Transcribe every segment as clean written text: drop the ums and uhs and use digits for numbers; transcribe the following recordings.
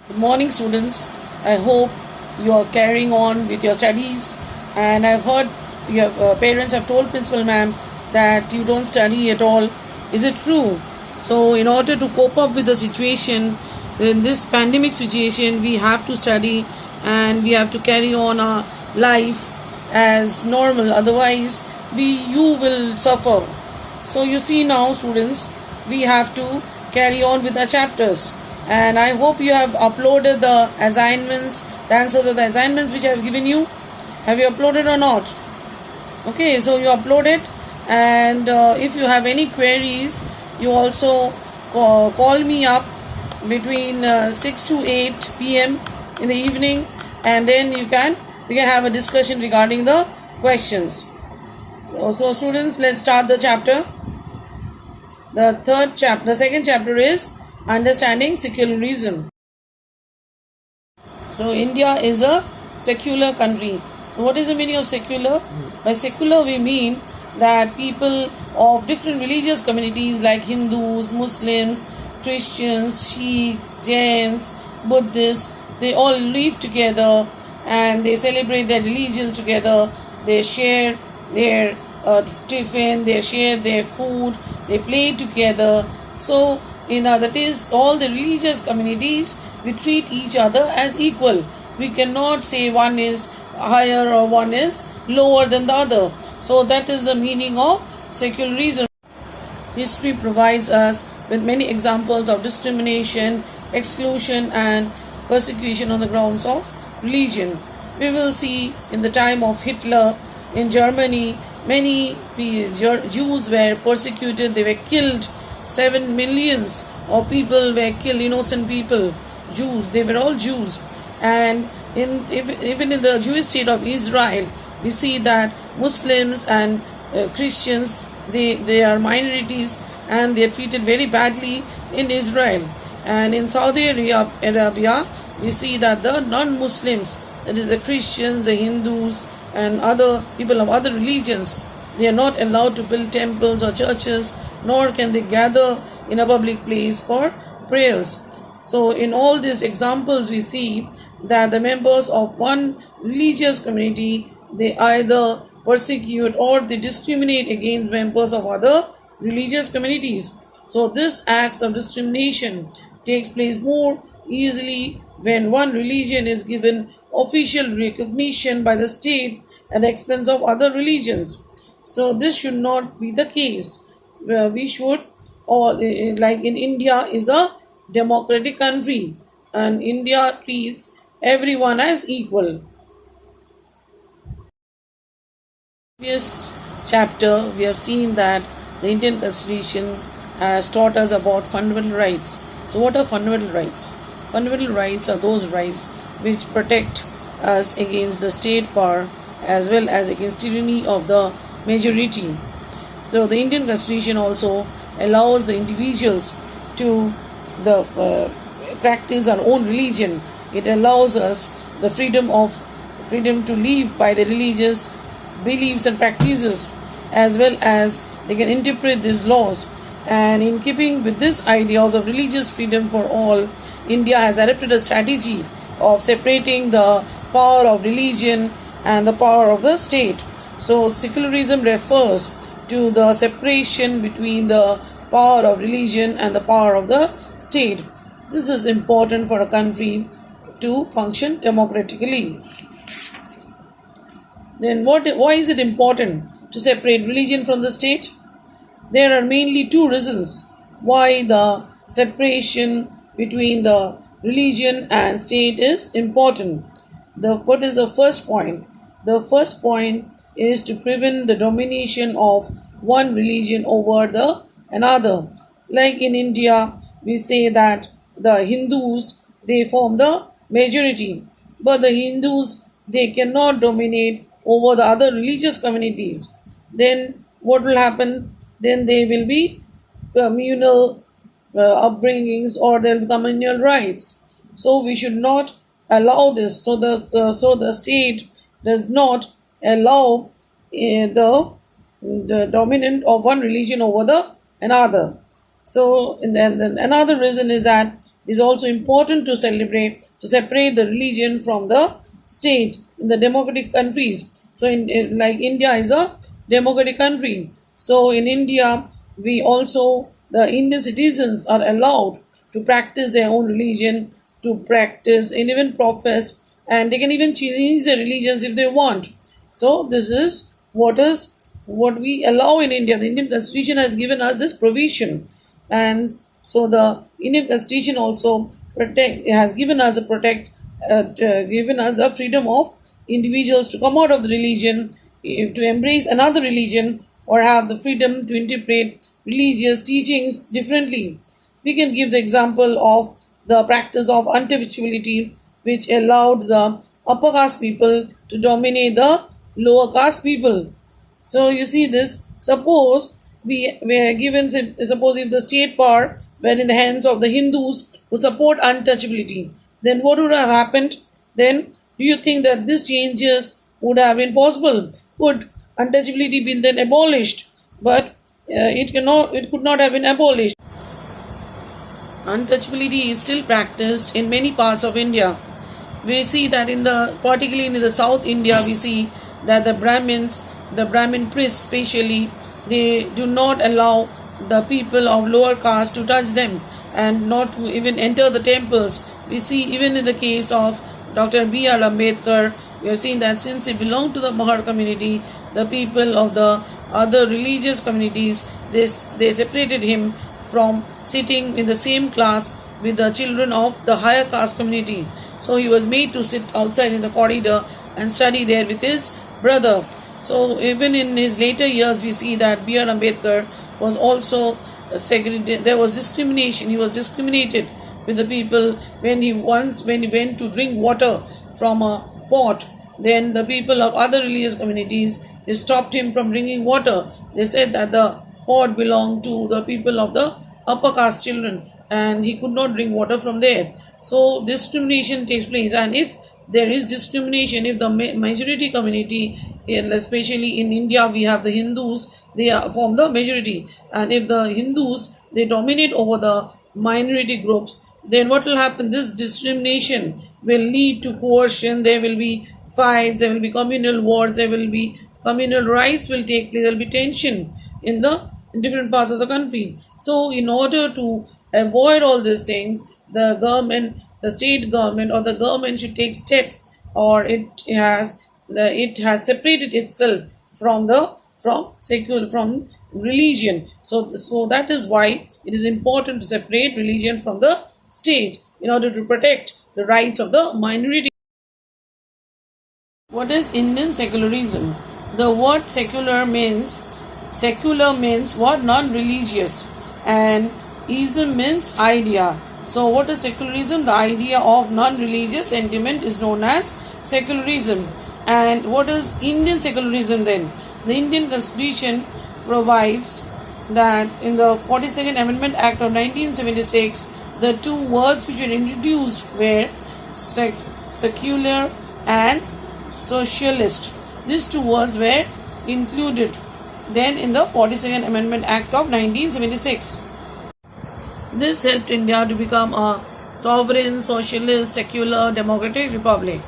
Good morning, students. I hope you are carrying on with your studies. And I've heard your parents have told Principal Ma'am that you don't study at all. Is it true? So, in order to cope up with the situation, in this pandemic situation, we have to study and we have to carry on our life as normal. Otherwise, you will suffer. So, you see now, students, we have to carry on with the chapters, and I hope you have uploaded the assignments, the answers of the assignments which I have given you. Have you uploaded or not? Okay, so you upload it, and if you have any queries, you also call me up between 6 to 8 p.m. in the evening, and then we can have a discussion regarding the questions. So students, let's start the chapter. The second chapter is understanding secularism. So India is a secular country. So what is the meaning of secular? By secular we mean that people of different religious communities like Hindus, Muslims, Christians, Sikhs, Jains, Buddhists, they all live together and they celebrate their religions together. They share their tiffin, they share their food, they play together. So that is, all the religious communities, we treat each other as equal. We cannot say one is higher or one is lower than the other. So that is the meaning of secularism. History provides us with many examples of discrimination, exclusion and persecution on the grounds of religion. We will see in the time of Hitler in Germany, many Jews were persecuted, they were killed. 7 millions of people were killed, innocent people, Jews, they were all Jews. And even in the Jewish state of Israel, we see that Muslims and Christians, they are minorities and they are treated very badly in Israel. And in Saudi Arabia, we see that the non-Muslims, that is the Christians, the Hindus and other people of other religions, they are not allowed to build temples or churches, nor can they gather in a public place for prayers. So in all these examples we see that the members of one religious community, they either persecute or they discriminate against members of other religious communities. So this acts of discrimination takes place more easily when one religion is given official recognition by the state at the expense of other religions. So this should not be the case. We should, or like in India is a democratic country and India treats everyone as equal. Previous chapter we have seen that the Indian Constitution has taught us about fundamental rights. So what are fundamental rights? Fundamental rights are those rights which protect us against the state power as well as against tyranny of the majority. So the Indian Constitution also allows the individuals to practice our own religion. It allows us the freedom to live by the religious beliefs and practices, as well as they can interpret these laws. And in keeping with these ideas of religious freedom for all, India has adopted a strategy of separating the power of religion and the power of the state. So secularism refers to the separation between the power of religion and the power of the state. This is important for a country to function democratically. Then why is it important to separate religion from the state? There are mainly two reasons why the separation between the religion and state is important. What is the first point? The first point is to prevent the domination of one religion over the another. Like in India, we say that the Hindus, they form the majority, but the Hindus, they cannot dominate over the other religious communities. Then what will happen? Then there will be communal upbringings or there will be communal rights. So we should not allow this. So the state does not allow the dominant of one religion over the another. So and then another reason is that it is also important to separate the religion from the state in the democratic countries. So, like India is a democratic country. So, in India, the Indian citizens are allowed to practice their own religion, to practice and even profess, and they can even change their religions if they want. So, this is what we allow in India. The Indian Constitution has given us this provision, and so the Indian Constitution also has given us given us a freedom of individuals to come out of the religion, to embrace another religion, or have the freedom to interpret religious teachings differently. We can give the example of the practice of untouchability, which allowed the upper caste people to dominate the lower caste people. So you see this. Suppose we are given, suppose if the state power were in the hands of the Hindus who support untouchability, then what would have happened? Then do you think that these changes would have been possible? Would untouchability been then abolished? But it could not have been abolished. Untouchability is still practiced in many parts of India. We see that particularly in the South India, we see that the Brahmin priests especially, they do not allow the people of lower caste to touch them and not to even enter the temples. We see even in the case of Dr. B.R. Ambedkar, we have seen that since he belonged to the Mahar community, the people of the other religious communities, they separated him from sitting in the same class with the children of the higher caste community. So he was made to sit outside in the corridor and study there with his brother. So even in his later years, we see that B.R. Ambedkar was also segregated. There was discrimination. He was discriminated with the people when he went to drink water from a pot. Then the people of other religious communities, they stopped him from drinking water. They said that the pot belonged to the people of the upper caste children and he could not drink water from there. So discrimination takes place, and if there is discrimination, if the majority community, especially in India we have the Hindus, they form the majority, and if the Hindus, they dominate over the minority groups, then what will happen? This discrimination will lead to coercion. There will be fights, there will be communal wars, there will be communal rights will take place, there will be tension in different parts of the country. So in order to avoid all these things, the state government or the government should take steps, or it has separated itself from religion. So that is why it is important to separate religion from the state in order to protect the rights of the minority. What is Indian secularism? The word secular means what? Non-religious, and ism means idea. So what is secularism? The idea of non-religious sentiment is known as secularism. And what is Indian secularism then? The Indian Constitution provides that in the 42nd Amendment Act of 1976, the two words which were introduced were secular and socialist. These two words were included then in the 42nd Amendment Act of 1976. This helped India to become a sovereign, socialist, secular, democratic republic.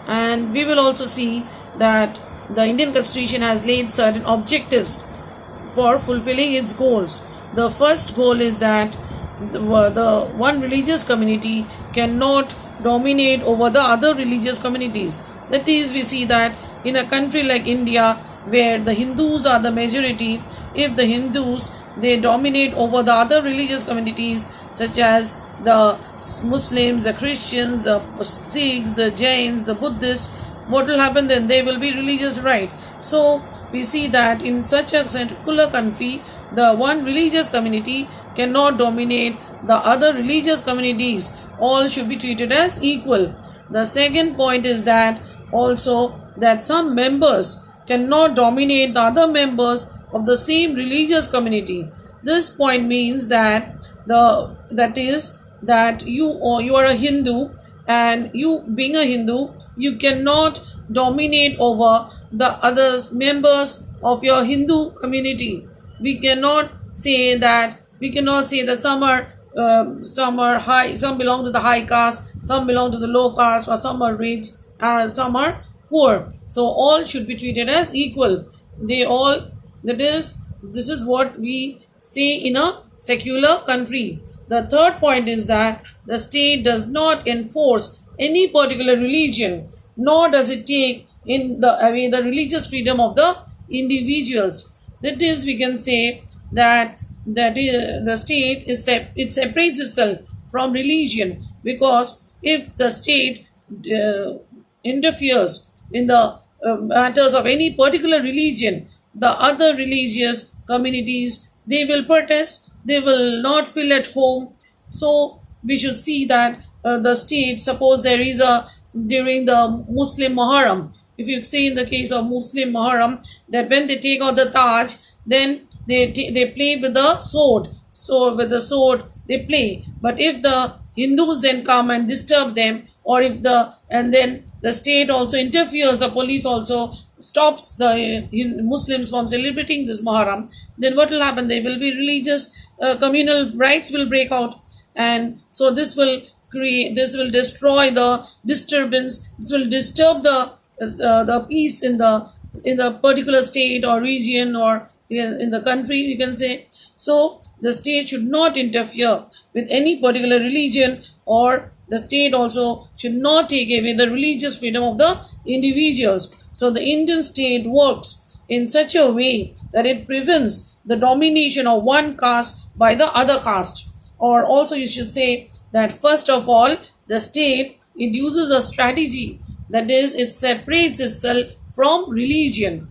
And we will also see that the Indian Constitution has laid certain objectives for fulfilling its goals. The first goal is that the one religious community cannot dominate over the other religious communities. That is, we see that in a country like India, where the Hindus are the majority, if the Hindus, they dominate over the other religious communities such as the Muslims, the Christians, the Sikhs, the Jains, the Buddhists, what will happen then? They will be religious right. So we see that in such a secular country, the one religious community cannot dominate the other religious communities. All should be treated as equal. The second point is that also that some members cannot dominate the other members of the same religious community. This point means that you are a Hindu, and you being a Hindu, you cannot dominate over the others members of your Hindu community. We cannot say that some are some are high, some belong to the high caste, some belong to the low caste, or some are rich, some are poor. So all should be treated as equal. They all, that is, this is what we say in a secular country. The third point is that the state does not enforce any particular religion, nor does it take in the away the religious freedom of the individuals. That is, we can say that the state is it separates itself from religion, because if the state interferes in the matters of any particular religion, the other religious communities, they will protest, they will not feel at home. So we should see that the state, suppose there is a, during the Muslim Muharram, if you say in the case of Muslim Muharram, that when they take out the Taj, then they play with the sword. So with the sword they play. But if the Hindus then come and disturb them, or if and then the state also interferes, the police also stops the Muslims from celebrating this Muharram, then what will happen? There will be religious communal riots will break out, and so this will destroy the disturbance. This will disturb the peace in the particular state or region, or in the country, you can say. So the state should not interfere with any particular religion, or the state also should not take away the religious freedom of the individuals. So the Indian state works in such a way that it prevents the domination of one caste by the other caste. Or also you should say that first of all, the state, it uses a strategy, that is, it separates itself from religion.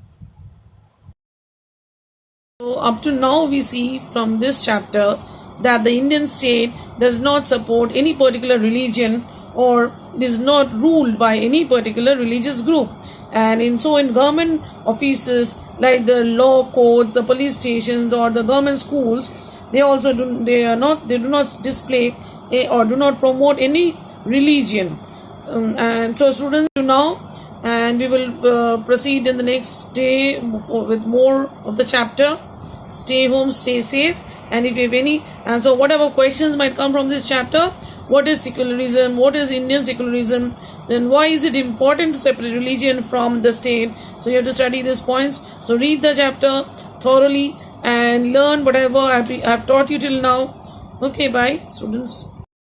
So up to now we see from this chapter that the Indian state does not support any particular religion, or it is not ruled by any particular religious group. And in government offices like the law courts, the police stations, or the government schools, they do not display or do not promote any religion. And so students, do now, and we will proceed in the next day with more of the chapter. Stay home, stay safe, and if you have any, and so whatever questions might come from this chapter, what is secularism, what is Indian secularism, then why is it important to separate religion from the state, so you have to study these points. So read the chapter thoroughly and learn whatever I have taught you till now. Okay, bye students.